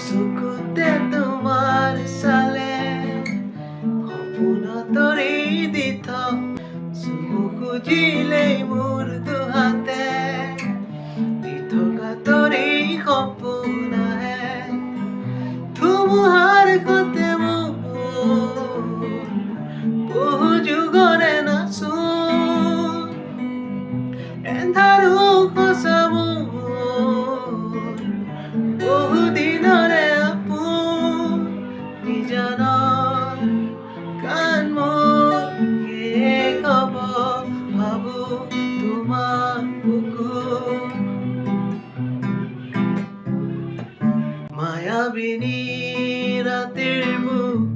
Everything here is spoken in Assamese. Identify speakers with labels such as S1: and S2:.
S1: চকুতে তোমাৰ চালে সপোনতৰি দি থওঁ চুব খুজিলেই মোৰ দুহাতে দি থকা তৰি সপোন আহে ধুমুহাৰ সতে মোৰ বহু যুগৰে নাচো এন্ধাৰো সঁচা বহু দিনৰে আপোন নিজানৰ গান মোৰ শেষ হ'ব ভাবো তোমাৰ বুকুত মায়াবিনী ৰাতিৰ বুক